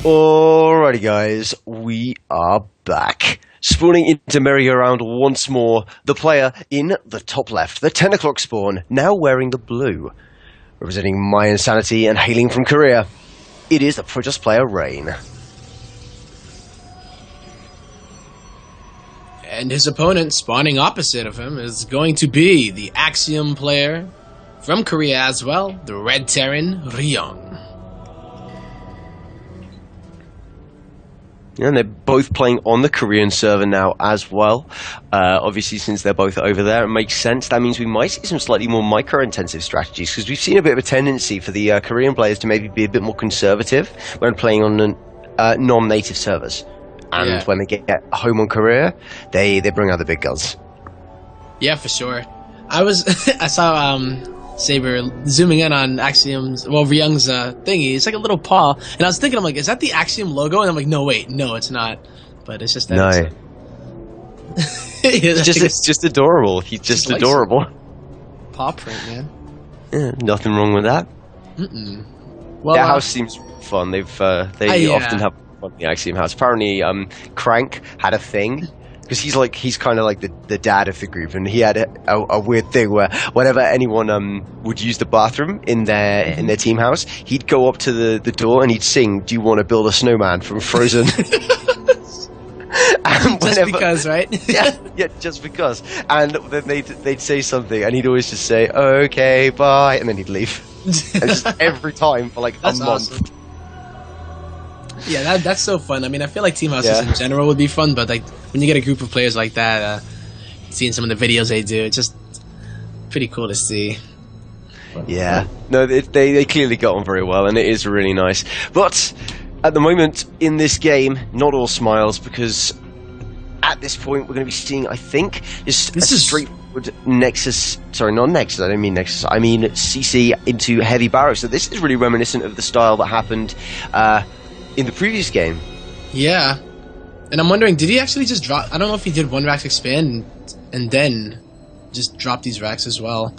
Alrighty guys, we are back. Spawning into merry-go-round once more, the player in the top left, the 10 o'clock spawn, now wearing the blue. Representing my insanity and hailing from Korea, it is the Protoss player Rain. And his opponent, spawning opposite of him, is going to be the Axiom player from Korea as well, the Red Terran, Ryung. And they're both playing on the Korean server now as well. Obviously, since they're both over there, it makes sense. That means we might see some slightly more micro-intensive strategies, because we've seen a bit of a tendency for the Korean players to maybe be a bit more conservative when playing on non-native servers. And when they get home on Korea, they bring out the big guns. Yeah, for sure. I saw Saber zooming in on Axiom's, Ryung's thingy. It's like a little paw, and I was thinking, I'm like, is that the Axiom logo? And I'm like, no, wait, no, it's not. But it's just that. No. It's just adorable. He's just adorable. Paw print, man. Yeah, nothing wrong with that. Well, their house seems fun. They often have fun in the Axiom house. Apparently, Crank had a thing. Because he's kind of like the dad of the group, and he had a weird thing where whenever anyone would use the bathroom in their team house, he'd go up to the door and he'd sing, "Do you want to build a snowman?" from Frozen. And just because, right? yeah, just because. And then they'd say something, and he'd always just say, "Okay, bye," and then he'd leave. And just every time for like a month. Awesome. Yeah, that's so fun. I mean, I feel like team houses in general would be fun, but like when you get a group of players like that, seeing some of the videos they do, it's just pretty cool to see. Yeah, no, they clearly got on very well, and it is really nice. But at the moment in this game, not all smiles, because at this point we're going to be seeing, I think, this is straightforward Nexus. Sorry, not Nexus. I don't mean Nexus. I mean CC into heavy barracks. So this is really reminiscent of the style that happened in the previous game. Yeah. And I'm wondering, did he actually just drop... I don't know if he did one rack expand and then just drop these racks as well.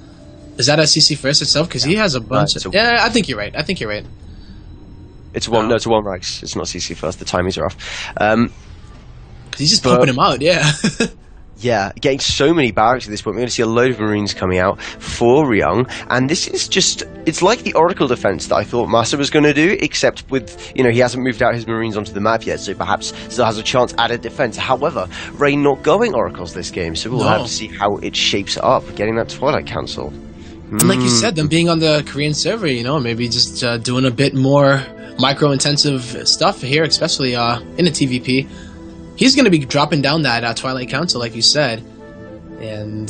Is that a CC first itself? Because he has a bunch of... Yeah, I think you're right. It's one... No, it's a one racks. It's not CC first. The timings are off. Because he's just pumping them out, yeah. Yeah, getting so many barracks at this point. We're going to see a load of Marines coming out for Ryung, and this is just, it's like the Oracle defense that I thought Massa was going to do, except with, he hasn't moved out his Marines onto the map yet, so perhaps still has a chance at a defense. However, Rain not going Oracles this game, so we'll have to see how it shapes up, getting that Twilight Council. And like you said, them being on the Korean server, maybe just doing a bit more micro-intensive stuff here, especially in a TVP. He's going to be dropping down that Twilight Council, like you said, and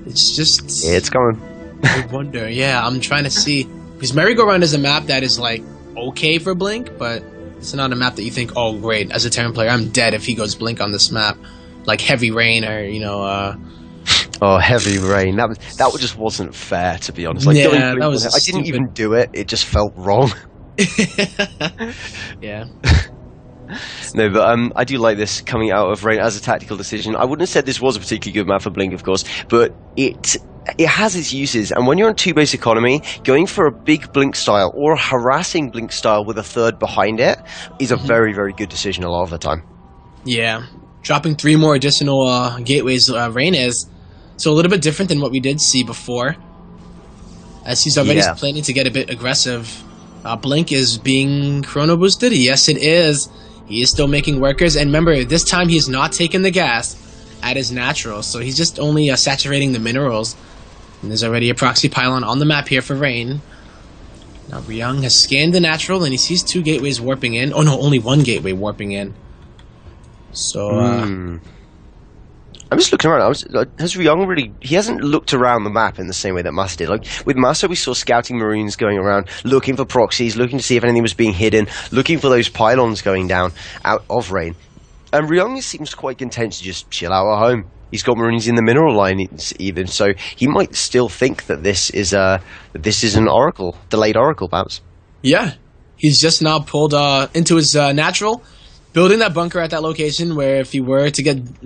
it's just... It's coming. I wonder, I'm trying to see, because Merry-Go-Round is a map that is, like, okay for Blink, but it's not a map that you think, oh, great, as a Terran player, I'm dead if he goes Blink on this map, like Heavy Rain or, Oh, Heavy Rain, that just wasn't fair, to be honest. Like, that was I didn't even do it, it just felt wrong. Yeah. No, but I do like this coming out of Rain as a tactical decision. I wouldn't have said this was a particularly good map for Blink, of course, but it has its uses, and when you're on 2-base economy, going for a big Blink style or a harassing Blink style with a third behind it is a very, very good decision a lot of the time. Yeah, dropping 3 more additional gateways Rain is, so a little bit different than what we did see before, as he's already planning to get a bit aggressive. Blink is being chrono boosted. Yes, it is. He is still making workers, and remember, this time he's not taking the gas at his natural, so he's just only saturating the minerals. And there's already a proxy pylon on the map here for Rain. Now Ryung has scanned the natural, and he sees 2 gateways warping in. Oh no, only 1 gateway warping in. So, I'm just looking around. Has Ryung really... He hasn't looked around the map in the same way that Massa did. Like, with Massa, we saw scouting Marines going around, looking for proxies, looking to see if anything was being hidden, looking for those pylons going down out of Rain. And Ryung seems quite content to just chill out at home. He's got Marines in the mineral line even, so he might still think that this is an Oracle, delayed Oracle, perhaps. Yeah. He's just now pulled into his natural, building that bunker at that location where if he were to get,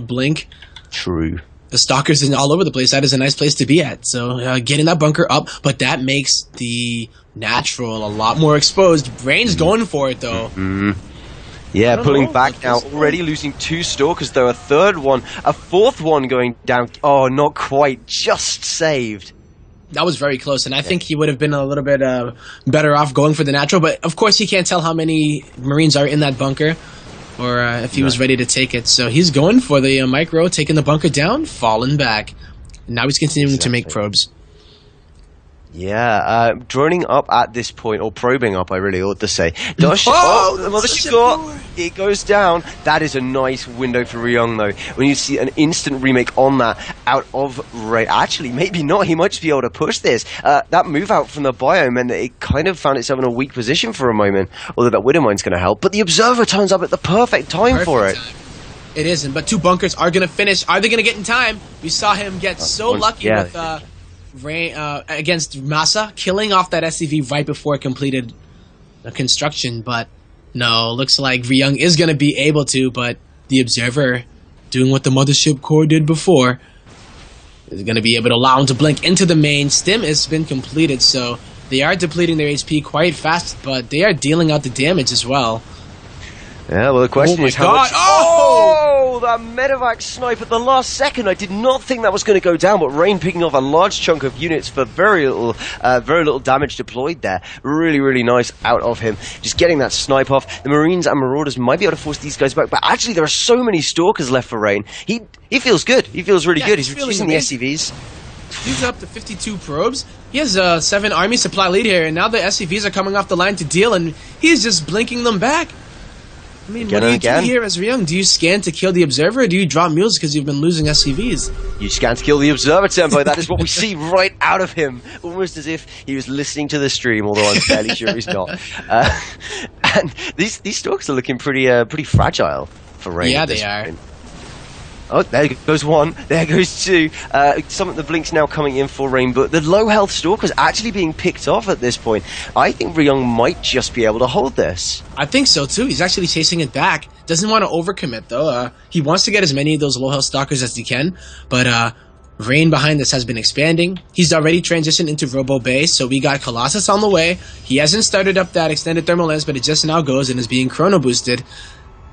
Blink... True. the stalkers is all over the place. That is a nice place to be at. So getting that bunker up, but that makes the natural a lot more exposed. Rain's going for it though. Yeah, pulling back now, already losing 2 stalkers though, a third one, a fourth one going down. Oh, not quite, just saved. That was very close, and I think he would have been a little bit better off going for the natural, but of course he can't tell how many Marines are in that bunker, or if he was ready to take it. So he's going for the micro, taking the bunker down, falling back. And now he's continuing to make probes. Yeah, droning up at this point, or probing up, I really ought to say. Dosh, it goes down. That is a nice window for Ryung, though. When you see an instant remake on that out of Ray. Actually, maybe not. He might just be able to push this. That move out from the bio meant that it kind of found itself in a weak position for a moment, although that Widowmine's going to help. But the Observer turns up at the perfect time for it. It isn't, but 2 bunkers are going to finish. Are they going to get in time? We saw him get so lucky with... Rain against Massa, killing off that SCV right before it completed the construction, but no, looks like Ryung is going to be able to, but the Observer, doing what the Mothership Core did before, is going to be able to allow him to blink into the main. Stim has been completed, so they are depleting their HP quite fast, but they are dealing out the damage as well. Yeah, well, the question is how much... Oh, that medevac snipe at the last second. I did not think that was going to go down, but Rain picking off a large chunk of units for very little damage deployed there. Really, really nice out of him. Just getting that snipe off. The Marines and Marauders might be able to force these guys back, but actually there are so many Stalkers left for Rain. He feels good. He feels really good. He's reducing the SCVs. He's up to 52 probes. He has a 7 army supply lead here, and now the SCVs are coming off the line to deal, and he's just blinking them back. I mean, what do you do here as Ryung? Do you scan to kill the Observer, or do you drop mules because you've been losing SCVs? You scan to kill the Observer, Tempo. That is what we see right out of him. Almost as if he was listening to the stream, although I'm fairly sure he's not. And these Stalkers are looking pretty fragile for Rain. Yeah, they are. Oh, there goes 1. There goes 2. Some of the blinks now coming in for Rain, but the low health Stalkers actually being picked off at this point. I think Ryung might just be able to hold this. I think so too. He's actually chasing it back. Doesn't want to overcommit though. He wants to get as many of those low health Stalkers as he can, but Rain behind this has been expanding. He's already transitioned into Robo Bay, so we got Colossus on the way. He hasn't started up that extended thermal lens, but it just now goes and is being chrono boosted.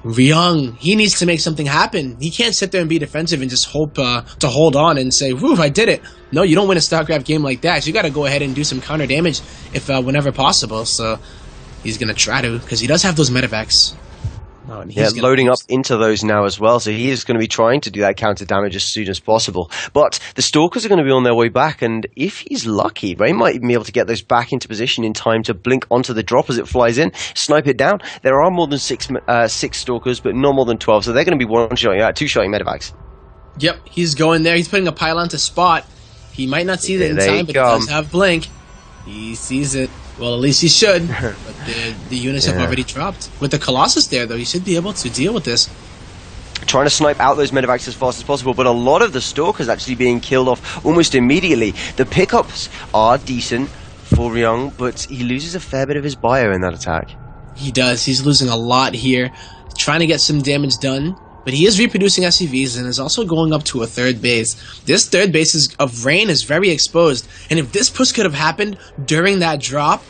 Ryung, he needs to make something happen. He can't sit there and be defensive and just hope to hold on and say, "Woo, I did it." No, you don't win a StarCraft game like that. So you got to go ahead and do some counter damage if whenever possible. So he's gonna try to, because he does have those medevacs. Oh, yeah, loading up into those now as well, so he is going to be trying to do that counter damage as soon as possible. But the Stalkers are going to be on their way back, and if he's lucky, Rain might even be able to get those back into position in time to blink onto the drop as it flies in, snipe it down. There are more than six Stalkers, but not more than 12, so they're going to be two-shotting medevacs. Yep, he's going there. He's putting a pylon to spot. He might not see that in time, but he does have blink. He sees it. Well, at least he should. But the units have already dropped. With the Colossus there, though, he should be able to deal with this. Trying to snipe out those medevacs as fast as possible, but a lot of the Stalkers actually being killed off almost immediately. The pickups are decent for Ryung, but he loses a fair bit of his bio in that attack. He does. He's losing a lot here. Trying to get some damage done. But he is reproducing SCVs and is also going up to a 3rd base. This 3rd base of Rain is very exposed. And if this push could have happened during that drop,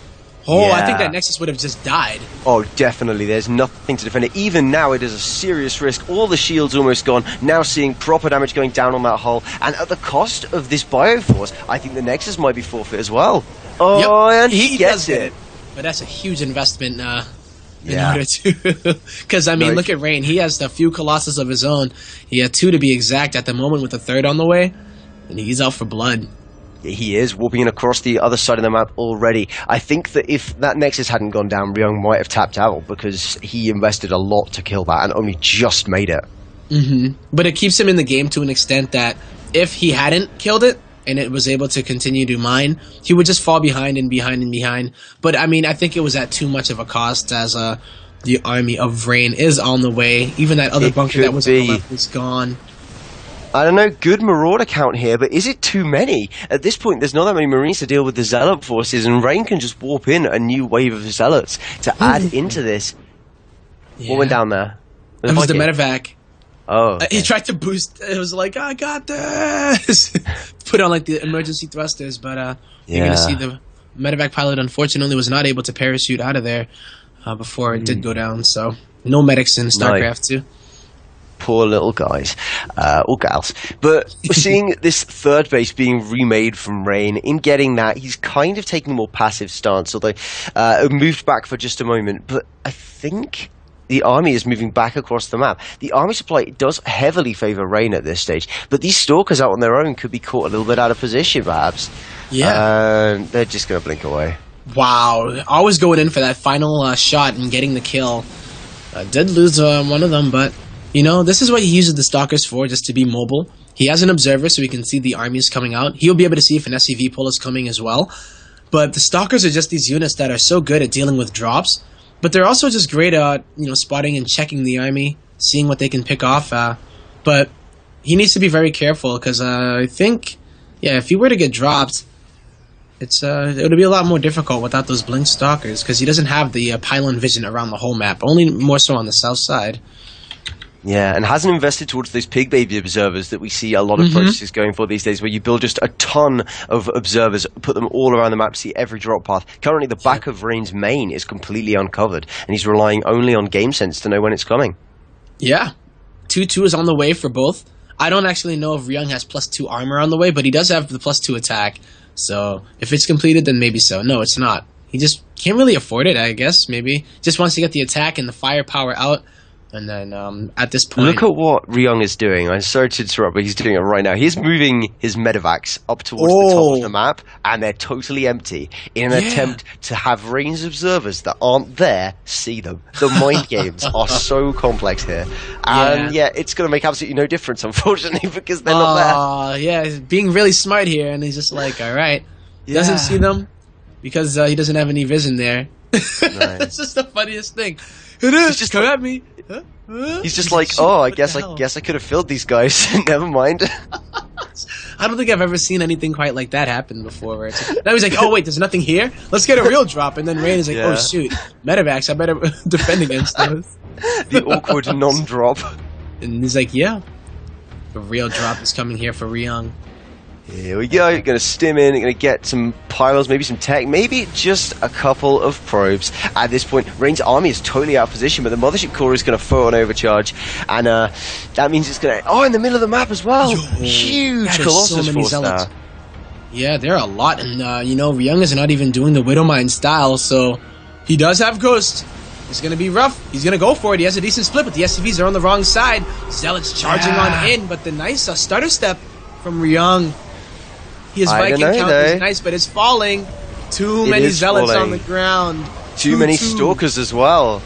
I think that Nexus would have just died. Oh, definitely. There's nothing to defend it. Even now, it is a serious risk. All the shields almost gone. Now seeing proper damage going down on that hull. And at the cost of this Bioforce, I think the Nexus might be forfeit as well. Oh, yep. And he gets it. But that's a huge investment in order to... Because, I mean, look at Rain. He has a few Colossus of his own. He had 2 to be exact at the moment with a 3rd on the way. And he's out for blood. He is warping in across the other side of the map already. I think that if that Nexus hadn't gone down, Ryung might have tapped out because he invested a lot to kill that and only just made it. But it keeps him in the game to an extent that if he hadn't killed it and it was able to continue to mine, he would just fall behind and behind and behind. But I mean, I think it was at too much of a cost as the army of Rain is on the way. Even that other bunker that was on the left is gone. I don't know, good Marauder count here, but is it too many? At this point, there's not that many Marines to deal with the Zealot forces, and Rain can just warp in a new wave of Zealots to add into this. What went down there? It was the medevac. Oh, okay. He tried to boost. It was like, I got this. Put on like the emergency thrusters, but you're gonna see the medevac pilot unfortunately was not able to parachute out of there before it did go down. So no medics in StarCraft 2. Poor little guys, or gals. But we're seeing this third base being remade from Rain. In getting that, he's kind of taking a more passive stance, although moved back for just a moment. But I think the army is moving back across the map. The army supply does heavily favor Rain at this stage, but these stalkers out on their own could be caught a little bit out of position, perhaps. Yeah. They're just going to blink away. Wow. Always going in for that final shot and getting the kill. Did lose one of them, but, you know, this is what he uses the stalkers for, just to be mobile. He has an observer so he can see the armies coming out. He'll be able to see if an SCV pull is coming as well. But the stalkers are just these units that are so good at dealing with drops. But they're also just great at, you know, spotting and checking the army, seeing what they can pick off. But he needs to be very careful because I think, if he were to get dropped, it would be a lot more difficult without those blink stalkers because he doesn't have the pylon vision around the whole map, only more so on the south side. Yeah, and hasn't invested towards those pig baby observers that we see a lot of processes going for these days, where you build just a ton of observers, put them all around the map, see every drop path. Currently, the back of Rain's main is completely uncovered, and he's relying only on game sense to know when it's coming. Yeah, 2-2 is on the way for both. I don't actually know if Ryung has +2 armor on the way, but he does have the +2 attack. So if it's completed, then maybe so. No, it's not. He just can't really afford it, I guess, maybe. Just wants to get the attack and the firepower out. And then at this point... Look at what Ryung is doing. I'm sorry to interrupt, but he's doing it right now. He's moving his medevacs up towards the top of the map, and they're totally empty in an attempt to have Rain's observers that aren't there see them. The mind games are so complex here. And it's going to make absolutely no difference, unfortunately, because they're not there. Yeah, he's being really smart here, and he's just like, all right. Doesn't see them because he doesn't have any vision there. Nice. It's just the funniest thing. It is. Just come at me. He's just like, I guess I could have filled these guys. Never mind. I don't think I've ever seen anything quite like that happen before. Where it's like, now he's like, oh wait, there's nothing here. Let's get a real drop. And then Rain is like, oh shoot, medevacs. I better defend against those. The awkward non-drop. And he's like, yeah, the real drop is coming here for Ryung. Here we go. You're going to stim in. You're going to get some pylons, maybe some tech, maybe just a couple of probes. At this point, Rain's army is totally out of position, but the mothership core is going to throw an overcharge, and that means it's going to... in the middle of the map as well. Huge Colossus force now. Yeah, there are a lot, and Ryung is not even doing the Widowmine style, so he does have Ghost. It's going to be rough. He's going to go for it. He has a decent split, but the SCVs are on the wrong side. Zealots charging on in, but the nice stutter step from Ryung. His Viking count is nice, but it's falling. Too many Zealots on the ground. Too many Stalkers as well.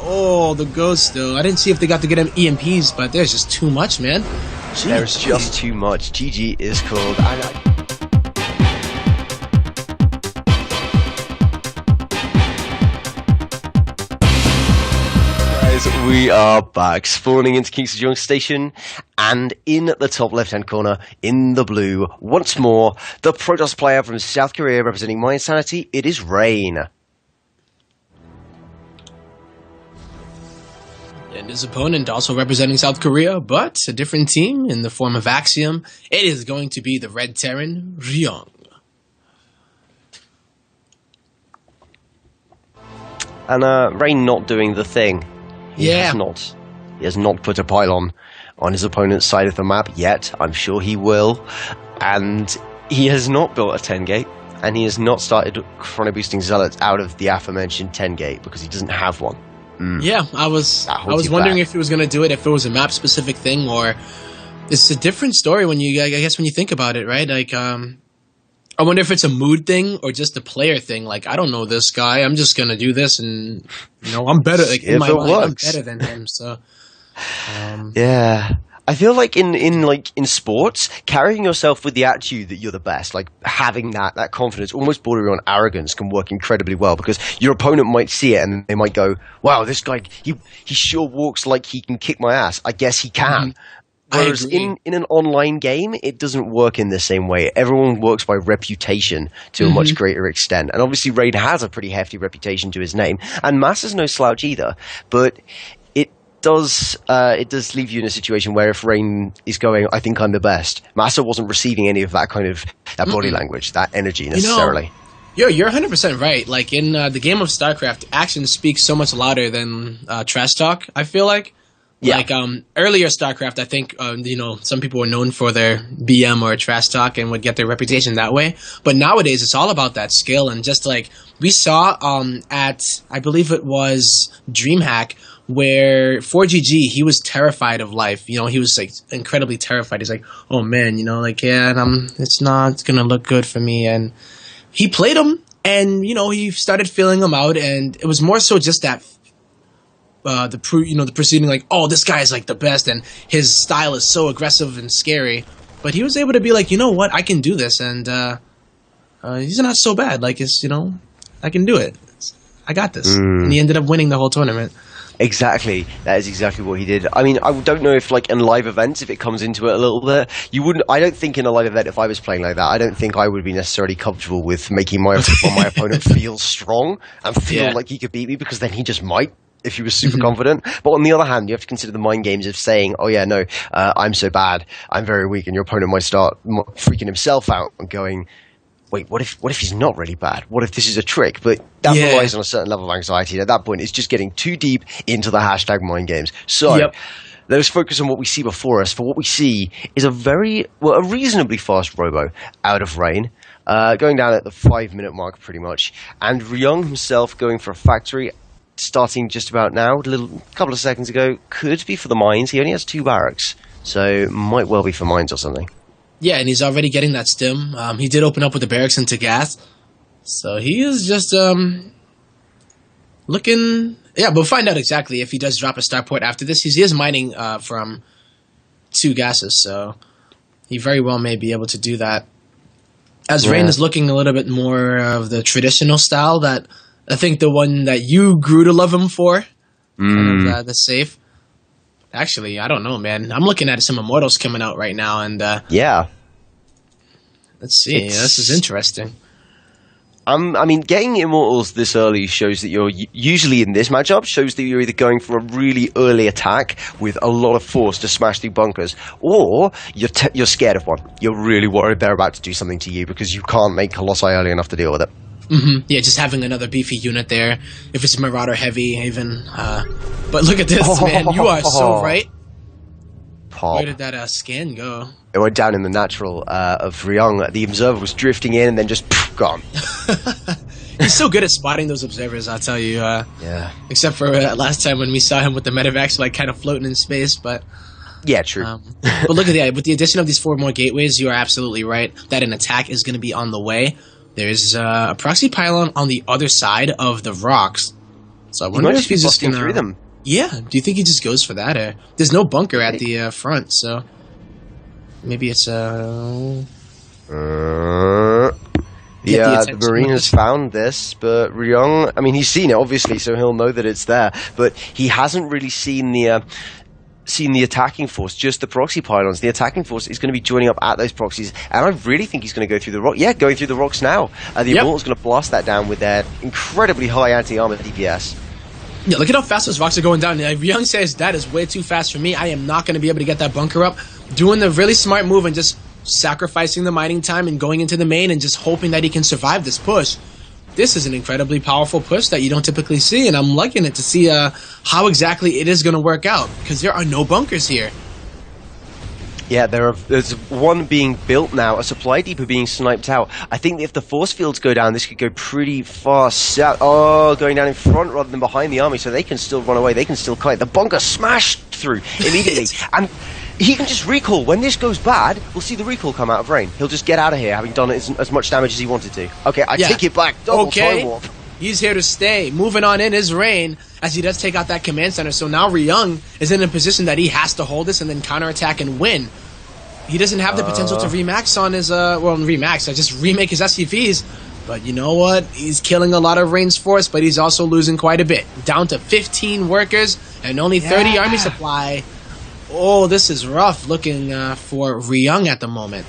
Oh, the Ghost, though. I didn't see if they got to get him EMPs, but there's just too much, man. There's just too much. GG is called. We are back, spawning into King Sejong Station, and in the top left-hand corner, in the blue, once more, the Protoss player from South Korea representing my insanity, it is Rain. And his opponent also representing South Korea, but a different team in the form of Axiom. It is going to be the Red Terran, Ryung. And Rain not doing the thing. He has not put a pylon on his opponent's side of the map yet. I'm sure he will. And he has not built a 10 gate, and he has not started chrono boosting Zealots out of the aforementioned 10 gate because he doesn't have one. Yeah, I was wondering if he was going to do it, if it was a map specific thing, or it's a different story when you think about it, right? Like, I wonder if it's a mood thing or just a player thing. Like, I don't know this guy. I'm just gonna do this, and I'm better. Like in my mind, I'm better than him. So, yeah, I feel like in sports, carrying yourself with the attitude that you're the best, like having that confidence, almost bordering on arrogance, can work incredibly well because your opponent might see it and they might go, "Wow, this guy, he sure walks like he can kick my ass. I guess he can." Mm-hmm. Whereas in an online game, it doesn't work in the same way. Everyone works by reputation to a much greater extent. And obviously, Raid has a pretty hefty reputation to his name. And Mass is no slouch either. But it does leave you in a situation where if Rain is going, I think I'm the best, Massa wasn't receiving any of that kind of that body language, that energy necessarily. You're 100% right. Like in the game of StarCraft, actions speak so much louder than trash talk, I feel like. Yeah. Like earlier StarCraft, I think some people were known for their BM or trash talk and would get their reputation that way. But nowadays, it's all about that skill. And just like we saw at, I believe it was DreamHack, where 4GG, he was terrified of life. He was like incredibly terrified. He's like, oh man, it's not gonna look good for me. And he played him, and he started feeling him out, and it was more so just that the proceeding, like, oh, this guy is like the best, and his style is so aggressive and scary. But he was able to be like, you know what, I can do this, and he's not so bad. Like, I can do it. I got this, and he ended up winning the whole tournament. Exactly. That is exactly what he did. I mean, I don't know if, like, in live events, if it comes into it a little bit, you wouldn't. I don't think in a live event, if I was playing like that, I don't think I would be necessarily comfortable with making my opponent feel strong and feel like he could beat me, because then he just might, if he was super confident. But on the other hand, you have to consider the mind games of saying, oh yeah, no, I'm so bad, I'm very weak, and your opponent might start freaking himself out and going, wait, what if he's not really bad? What if this is a trick? But that relies on a certain level of anxiety. And at that point, it's just getting too deep into the hashtag mind games. So let us focus on what we see before us. For what we see is a reasonably fast robo out of Rain, going down at the 5-minute mark pretty much. And Ryung himself going for a factory, starting just about now, a couple of seconds ago. Could be for the mines. He only has 2 barracks, so might well be for mines or something. Yeah, and he's already getting that stim. He did open up with the barracks into gas. So he is just looking... Yeah, we'll find out exactly if he does drop a starport after this. He is mining from 2 gases, so he very well may be able to do that. As Rain is looking a little bit more of the traditional style, that I think the one that you grew to love him for, kind of, the safe. Actually, I don't know, man. I'm looking at some Immortals coming out right now, and let's see. This is interesting. I mean, getting Immortals this early shows that you're usually in this matchup shows that you're either going for a really early attack with a lot of force to smash through bunkers, or you're scared of one. You're really worried they're about to do something to you because you can't make Colossi early enough to deal with it. Yeah, just having another beefy unit there. If it's Marauder heavy, even. But look at this, man. You are so right. Pop. Where did that scan go? It went down in the natural of Ryung. The observer was drifting in and then just gone. He's so good at spotting those observers, I'll tell you. Except for last time when we saw him with the medevacs, like, kind of floating in space, but... Yeah, true. But look at that. With the addition of these 4 more gateways, you are absolutely right that an attack is going to be on the way. There's a proxy pylon on the other side of the rocks. So I wonder if he's just going to... through them. Yeah. Do you think he just goes for that? There's no bunker at the front, so... Maybe it's the Marine has found this, but Ryung... I mean, he's seen it, obviously, so he'll know that it's there. But he hasn't really seen the attacking force, just the proxy pylons. The attacking force is going to be joining up at those proxies, and I really think he's going to go through the rock. Yeah, going through the rocks now. The Immortal's going to blast that down with their incredibly high anti-armor DPS. Yeah, look at how fast those rocks are going down. Ryung says, that is way too fast for me. I am not going to be able to get that bunker up. Doing the really smart move and just sacrificing the mining time and going into the main and just hoping that he can survive this push. This is an incredibly powerful push that you don't typically see, and I'm liking it to see how exactly it is going to work out, because there are no bunkers here. Yeah, there's one being built now, a supply depot being sniped out. I think if the force fields go down, this could go pretty far south. Oh, going down in front rather than behind the army, so they can still run away, they can still kite. The bunker smashed through immediately, and he can just recall. When this goes bad, we'll see the recall come out of Rain. He'll just get out of here, having done as much damage as he wanted to. Okay, I take it back. Double time warp. He's here to stay. Moving on in his Rain, as he does take out that command center. So now Ryung is in a position that he has to hold this and then counterattack and win. He doesn't have the potential to remax on his, just remake his SCVs. But you know what? He's killing a lot of Rain's force, but he's also losing quite a bit. Down to 15 workers and only 30 army supply. Oh, this is rough looking for Ryung at the moment.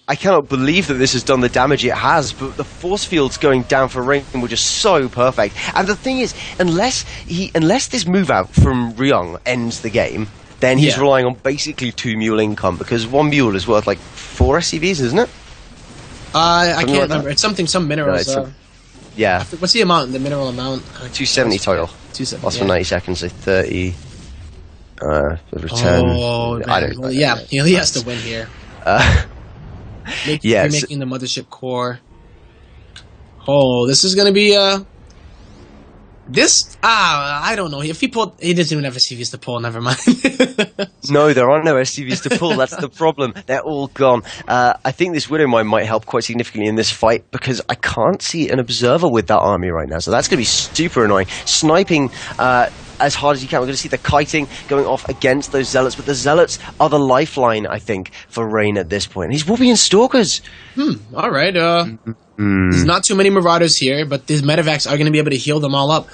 I cannot believe that this has done the damage it has, but the force fields going down for Rain were just so perfect. And the thing is, unless this move out from Ryung ends the game, then he's relying on basically 2 mule income, because 1 mule is worth like 4 SCVs, isn't it? I can't remember. It's some minerals. No, yeah. What's the amount? The mineral amount? 270 total. 270. Lost for 90 seconds, so 30. The return. Oh, I don't. Well, yeah, he has to win here. Making the mothership core. Oh, this is gonna be I don't know. If he doesn't even have SCVs to pull. Never mind. No, there are no SCVs to pull. That's the problem. They're all gone. I think this Widow Mine might help quite significantly in this fight, because I can't see an observer with that army right now. So that's going to be super annoying. Sniping as hard as you can. We're going to see the kiting going off against those zealots, but the zealots are the lifeline, I think, for Rain at this point. And he's whooping in stalkers. All right. There's not too many marauders here, but these medevacs are going to be able to heal them all up.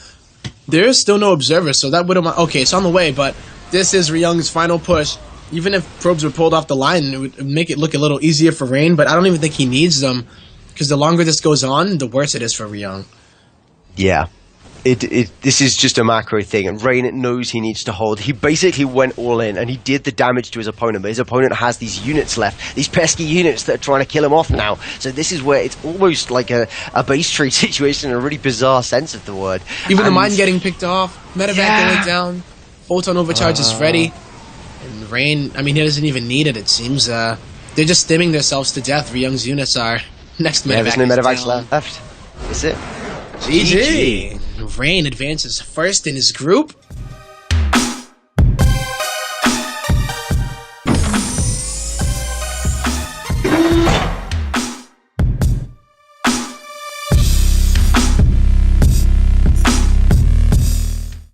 There's still no observers, so that would have... Okay, it's on the way, but this is Ryung's final push. Even if probes were pulled off the line, it would make it look a little easier for Rain, but I don't even think he needs them, because the longer this goes on, the worse it is for Ryung. Yeah. This is just a macro thing, and Rain knows he needs to hold. He basically went all in, and he did the damage to his opponent, but his opponent has these units left, these pesky units that are trying to kill him off now. So this is where it's almost like a base trade situation in a really bizarre sense of the word. Even the mine getting picked off, medevac going down, photon overcharge is ready, and Rain, I mean, he doesn't even need it, it seems. They're just stimming themselves to death. Ryung's units are. Next medevac there's no medevacs left. That's it. GG. Rain advances first in his group.